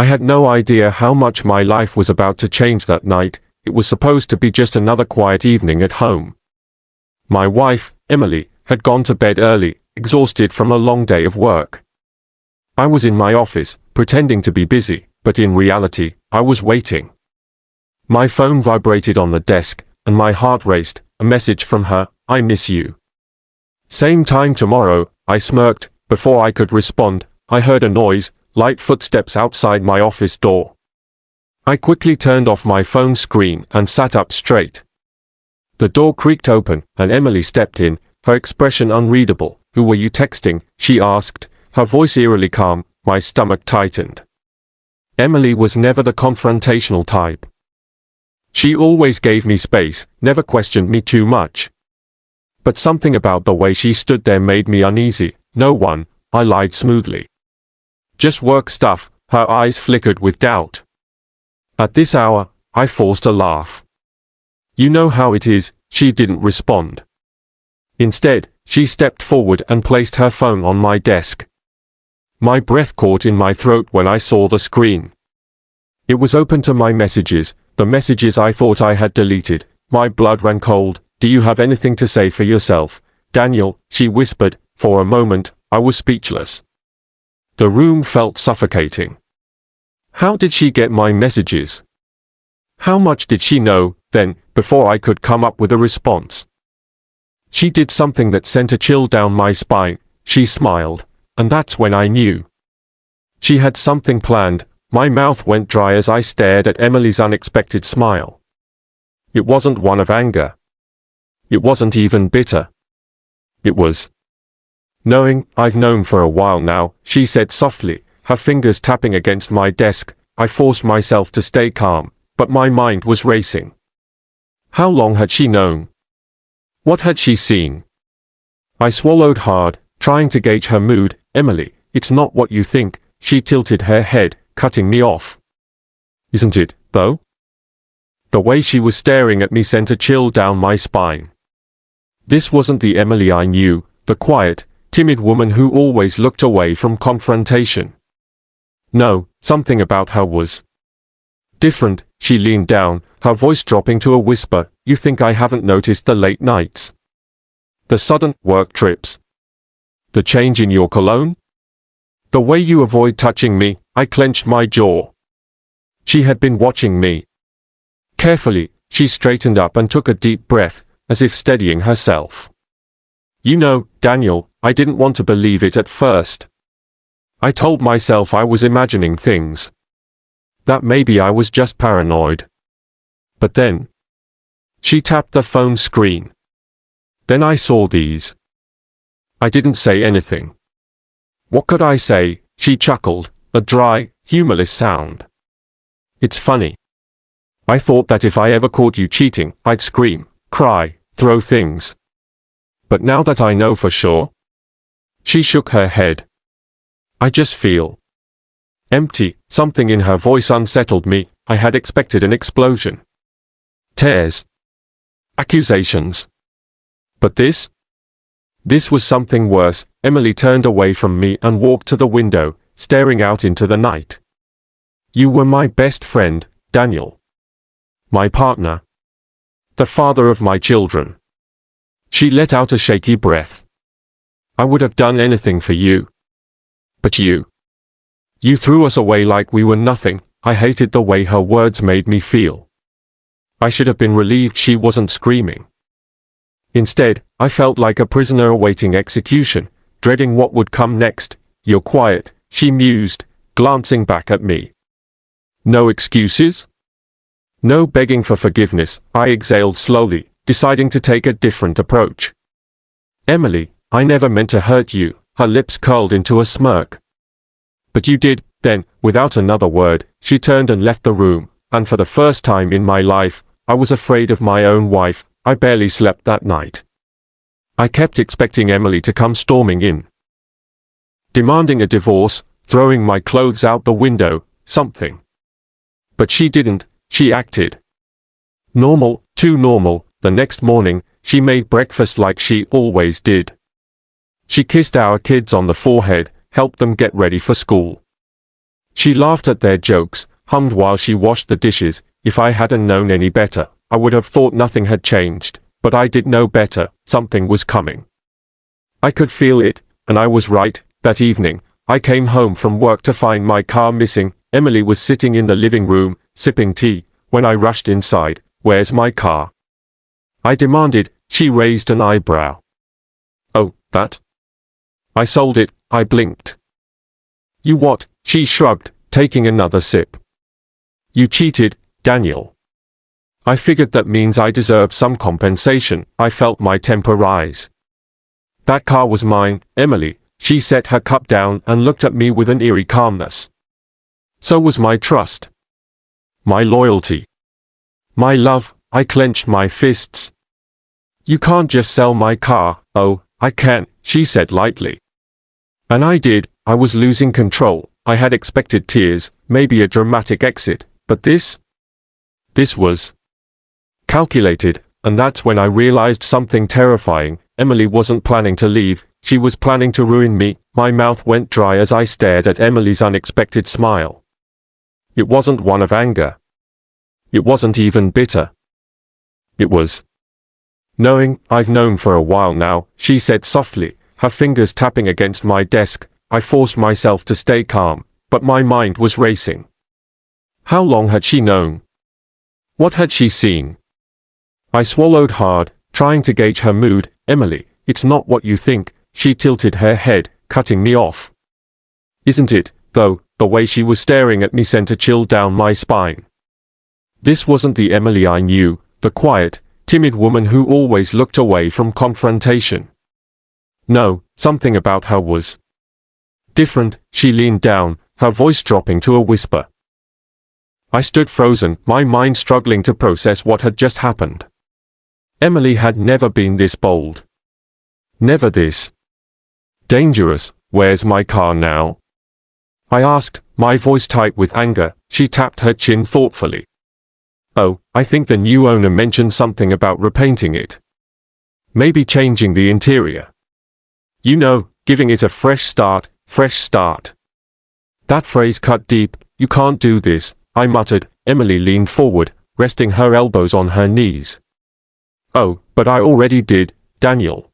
I had no idea how much my life was about to change that night. It was supposed to be just another quiet evening at home. My wife, Emily, had gone to bed early, exhausted from a long day of work. I was in my office, pretending to be busy, but in reality, I was waiting. My phone vibrated on the desk, and my heart raced. A message from her, "I miss you." "Same time tomorrow," I smirked. Before I could respond, I heard a noise, light footsteps outside my office door. I quickly turned off my phone screen and sat up straight. The door creaked open, and Emily stepped in, her expression unreadable. "Who were you texting?" she asked, her voice eerily calm. My stomach tightened. Emily was never the confrontational type. She always gave me space, never questioned me too much. But something about the way she stood there made me uneasy. "No one," I lied smoothly. "Just work stuff." Her eyes flickered with doubt. At this hour, I forced a laugh. "You know how it is." She didn't respond. Instead, she stepped forward and placed her phone on my desk. My breath caught in my throat when I saw the screen. It was open to my messages, the messages I thought I had deleted. My blood ran cold. "Do you have anything to say for yourself, Daniel?" she whispered. For a moment, I was speechless. The room felt suffocating. How did she get my messages? How much did she know, then, before I could come up with a response? She did something that sent a chill down my spine. She smiled, and that's when I knew. She had something planned. My mouth went dry as I stared at Emily's unexpected smile. It wasn't one of anger. It wasn't even bitter. It was knowing. "I've known for a while now," she said softly, her fingers tapping against my desk. I forced myself to stay calm, but my mind was racing. How long had she known? What had she seen? I swallowed hard, trying to gauge her mood. "Emily, it's not what you think." She tilted her head, cutting me off. "Isn't it, though?" The way she was staring at me sent a chill down my spine. This wasn't the Emily I knew, the quiet, timid woman who always looked away from confrontation. No, something about her was different. She leaned down, her voice dropping to a whisper. "You think I haven't noticed the late nights? The sudden work trips? The change in your cologne? The way you avoid touching me?" I clenched my jaw. She had been watching me. Carefully, she straightened up and took a deep breath, as if steadying herself. "You know, Daniel, I didn't want to believe it at first. I told myself I was imagining things. That maybe I was just paranoid. But then..." She tapped the phone screen. "Then I saw these." I didn't say anything. What could I say? She chuckled, a dry, humorless sound. "It's funny. I thought that if I ever caught you cheating, I'd scream, cry, throw things. But now that I know for sure..." She shook her head. "I just feel empty." Something in her voice unsettled me. I had expected an explosion. Tears. Accusations. But this was something worse. Emily turned away from me and walked to the window, staring out into the night. "You were my best friend, Daniel. My partner. The father of my children." She let out a shaky breath. "I would have done anything for you. But you threw us away like we were nothing." I hated the way her words made me feel. I should have been relieved she wasn't screaming. Instead, I felt like a prisoner awaiting execution, dreading what would come next. "You're quiet," she mused, glancing back at me. "No excuses? No begging for forgiveness?" I exhaled slowly, deciding to take a different approach. "Emily, I never meant to hurt you." Her lips curled into a smirk. "But you did." Then, without another word, she turned and left the room, and for the first time in my life, I was afraid of my own wife. I barely slept that night. I kept expecting Emily to come storming in, demanding a divorce, throwing my clothes out the window, something. But she didn't. She acted normal, too normal. The next morning, she made breakfast like she always did. She kissed our kids on the forehead, helped them get ready for school. She laughed at their jokes, hummed while she washed the dishes. If I hadn't known any better, I would have thought nothing had changed, but I did know better. Something was coming. I could feel it, and I was right. That evening, I came home from work to find my car missing. Emily was sitting in the living room, sipping tea. When I rushed inside, "Where's my car?" I demanded. She raised an eyebrow. "Oh, that? I sold it," I blinked. "You what?" She shrugged, taking another sip. "You cheated, Daniel." I figured that means I deserved some compensation. I felt my temper rise. "That car was mine, Emily." She set her cup down and looked at me with an eerie calmness. "So was my trust. My loyalty. My love." I clenched my fists. "You can't just sell my car." "Oh, I can," she said lightly. And I did. I was losing control. I had expected tears, maybe a dramatic exit, but this was calculated, and that's when I realized something terrifying. Emily wasn't planning to leave, she was planning to ruin me. My mouth went dry as I stared at Emily's unexpected smile. It wasn't one of anger. It wasn't even bitter. It was knowing. "I've known for a while now," she said softly, her fingers tapping against my desk. I forced myself to stay calm, but my mind was racing. How long had she known? What had she seen? I swallowed hard, trying to gauge her mood. "Emily, it's not what you think." She tilted her head, cutting me off. "Isn't it, though?" The way she was staring at me sent a chill down my spine. This wasn't the Emily I knew, the quiet, timid woman who always looked away from confrontation. No, something about her was different. She leaned down, her voice dropping to a whisper. I stood frozen, my mind struggling to process what had just happened. Emily had never been this bold. Never this dangerous. "Where's my car now?" I asked, my voice tight with anger. She tapped her chin thoughtfully. "Oh, I think the new owner mentioned something about repainting it. Maybe changing the interior. You know, giving it a fresh start, fresh start." That phrase cut deep. "You can't do this," I muttered. Emily leaned forward, resting her elbows on her knees. "Oh, but I already did, Daniel.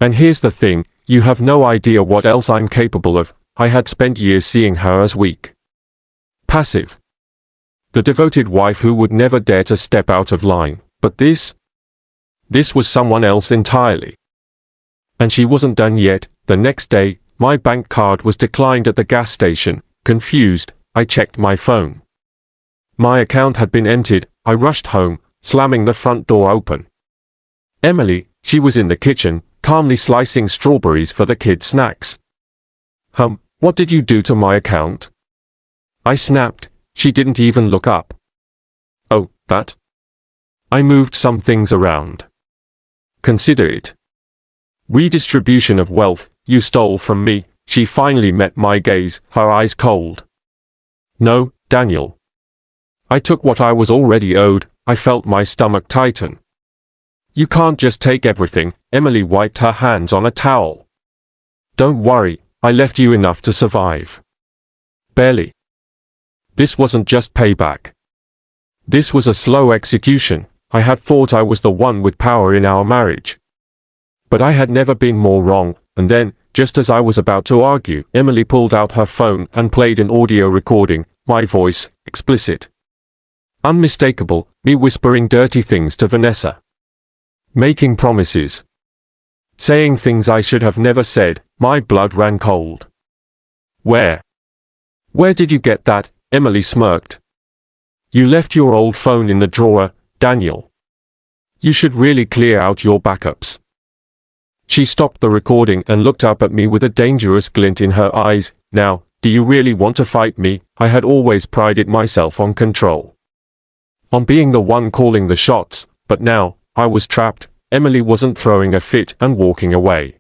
And here's the thing, you have no idea what else I'm capable of." I had spent years seeing her as weak, passive, the devoted wife who would never dare to step out of line. But this was someone else entirely. And she wasn't done yet. The next day, my bank card was declined at the gas station. Confused, I checked my phone. My account had been emptied. I rushed home, slamming the front door open. Emily, she was in the kitchen, calmly slicing strawberries for the kids' snacks. What did you do to my account?" I snapped. She didn't even look up. "Oh, that? I moved some things around. Consider it redistribution of wealth. You stole from me." She finally met my gaze, her eyes cold. "No, Daniel. I took what I was already owed." I felt my stomach tighten. "You can't just take everything." Emily wiped her hands on a towel. "Don't worry, I left you enough to survive." Barely. This wasn't just payback. This was a slow execution. I had thought I was the one with power in our marriage. But I had never been more wrong, and then, just as I was about to argue, Emily pulled out her phone and played an audio recording, my voice, explicit. Unmistakable, me whispering dirty things to Vanessa. Making promises. Saying things I should have never said. My blood ran cold. Where did you get that?" Emily smirked. "You left your old phone in the drawer, Daniel. You should really clear out your backups." She stopped the recording and looked up at me with a dangerous glint in her eyes. "Now, do you really want to fight me?" I had always prided myself on control, on being the one calling the shots, but now, I was trapped. Emily wasn't throwing a fit and walking away.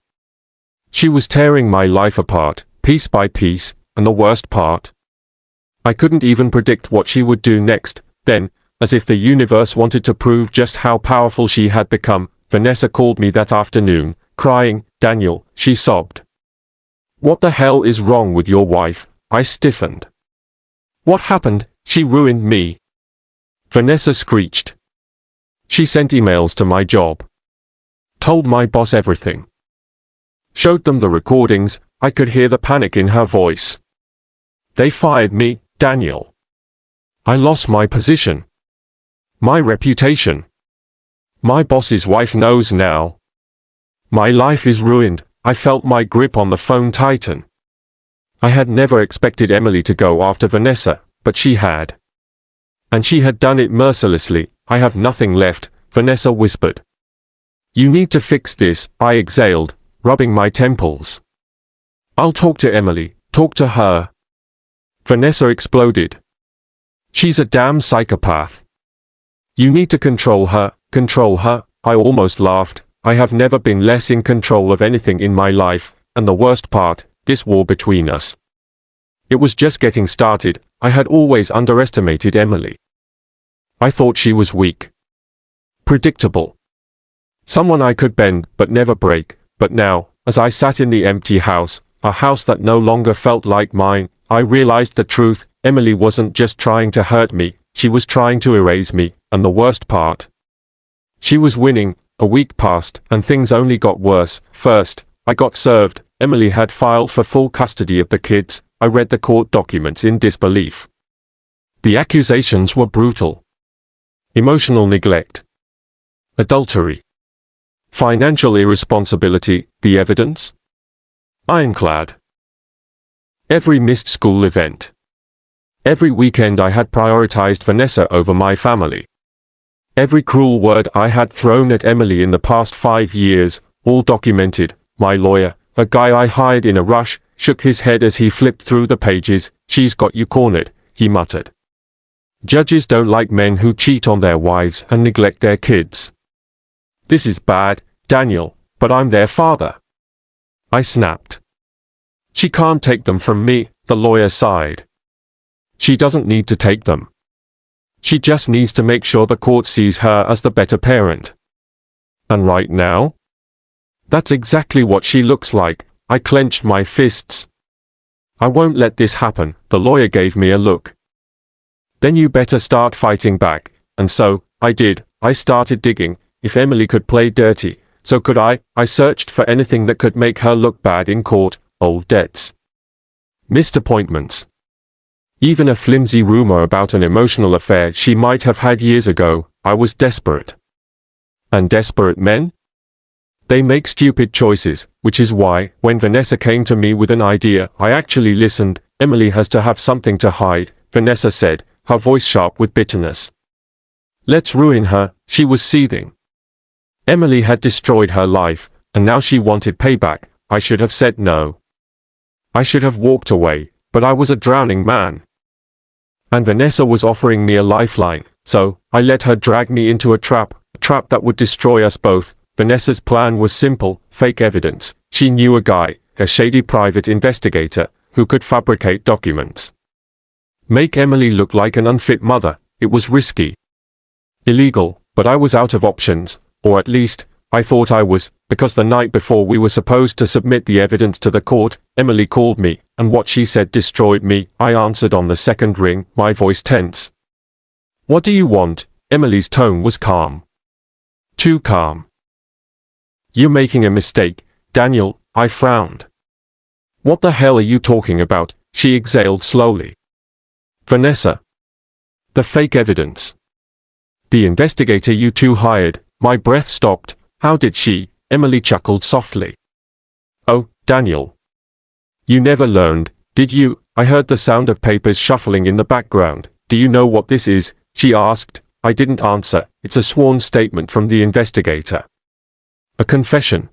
She was tearing my life apart, piece by piece, and the worst part, I couldn't even predict what she would do next. Then, as if the universe wanted to prove just how powerful she had become, Vanessa called me that afternoon, crying. "Daniel," she sobbed. "What the hell is wrong with your wife?" I stiffened. What happened? She ruined me. Vanessa screeched. She sent emails to my job. Told my boss everything. Showed them the recordings. I could hear the panic in her voice. They fired me, Daniel. I lost my position. My reputation. My boss's wife knows now. My life is ruined. I felt my grip on the phone tighten. I had never expected Emily to go after Vanessa, but she had. And she had done it mercilessly. I have nothing left, Vanessa whispered. You need to fix this, I exhaled, rubbing my temples. I'll talk to Emily, talk to her. Vanessa exploded. She's a damn psychopath. You need to control her, I almost laughed. I have never been less in control of anything in my life, and the worst part, this war between us. It was just getting started. I had always underestimated Emily. I thought she was weak. Predictable. Someone I could bend but never break, but now, as I sat in the empty house, a house that no longer felt like mine, I realized the truth. Emily wasn't just trying to hurt me, she was trying to erase me, and the worst part. She was winning. A week passed, and things only got worse. First, I got served. Emily had filed for full custody of the kids. I read the court documents in disbelief. The accusations were brutal. Emotional neglect. Adultery. Financial irresponsibility. The evidence? Ironclad. Every missed school event. Every weekend I had prioritized Vanessa over my family. Every cruel word I had thrown at Emily in the past 5 years, all documented. My lawyer, a guy I hired in a rush, shook his head as he flipped through the pages. She's got you cornered, he muttered. Judges don't like men who cheat on their wives and neglect their kids. This is bad, Daniel, but I'm their father. I snapped. She can't take them from me, the lawyer sighed. She doesn't need to take them. She just needs to make sure the court sees her as the better parent. And right now? That's exactly what she looks like. I clenched my fists. I won't let this happen, the lawyer gave me a look. Then you better start fighting back. And so, I did. I started digging. If Emily could play dirty, so could I. I searched for anything that could make her look bad in court. Old debts. Missed appointments. Even a flimsy rumor about an emotional affair she might have had years ago. I was desperate. And desperate men? They make stupid choices, which is why, when Vanessa came to me with an idea, I actually listened. Emily has to have something to hide, Vanessa said, her voice sharp with bitterness. Let's ruin her. She was seething. Emily had destroyed her life, and now she wanted payback. I should have said no. I should have walked away, but I was a drowning man. And Vanessa was offering me a lifeline, so I let her drag me into a trap that would destroy us both. Vanessa's plan was simple, fake evidence. She knew a guy, a shady private investigator, who could fabricate documents. Make Emily look like an unfit mother. It was risky. Illegal, but I was out of options, or at least, I thought I was, because the night before we were supposed to submit the evidence to the court, Emily called me, and what she said destroyed me. I answered on the second ring, my voice tense. What do you want? Emily's tone was calm. Too calm. You're making a mistake, Daniel, I frowned. What the hell are you talking about? She exhaled slowly. Vanessa. The fake evidence. The investigator you two hired. My breath stopped. How did she? Emily chuckled softly. Oh, Daniel. You never learned, did you? I heard the sound of papers shuffling in the background. Do you know what this is? She asked. I didn't answer. It's a sworn statement from the investigator. A confession.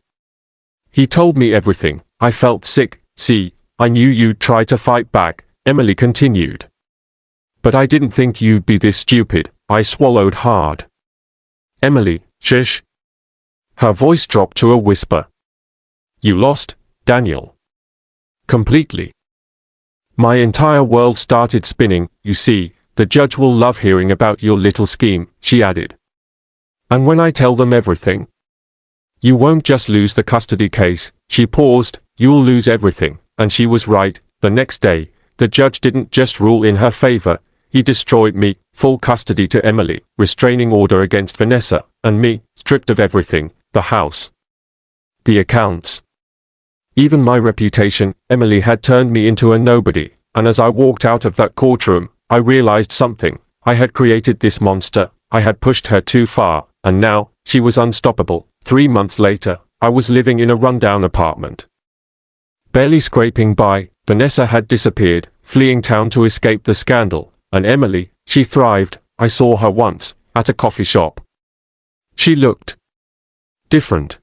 He told me everything. I felt sick. See, I knew you'd try to fight back, Emily continued. But I didn't think you'd be this stupid. I swallowed hard. Emily, shush. Her voice dropped to a whisper. You lost, Daniel. Completely. My entire world started spinning. You see, the judge will love hearing about your little scheme, she added. And when I tell them everything? You won't just lose the custody case. She paused. You'll lose everything. And she was right. The next day, The judge didn't just rule in her favor, he destroyed me, full custody to Emily, restraining order against Vanessa, and me, stripped of everything, the house, the accounts, even my reputation. Emily had turned me into a nobody, and as I walked out of that courtroom, I realized something. I had created this monster, I had pushed her too far, and now, she was unstoppable. 3 months later, I was living in a rundown apartment, barely scraping by. Vanessa had disappeared, fleeing town to escape the scandal, and Emily, she thrived. I saw her once, at a coffee shop. She looked different,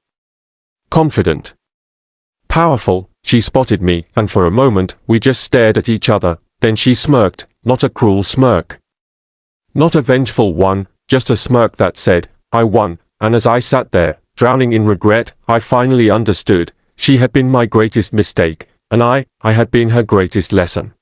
confident, powerful. She spotted me, and for a moment, we just stared at each other. Then she smirked, not a cruel smirk, not a vengeful one, just a smirk that said, I won. And as I sat there, drowning in regret, I finally understood. She had been my greatest mistake, and I had been her greatest lesson.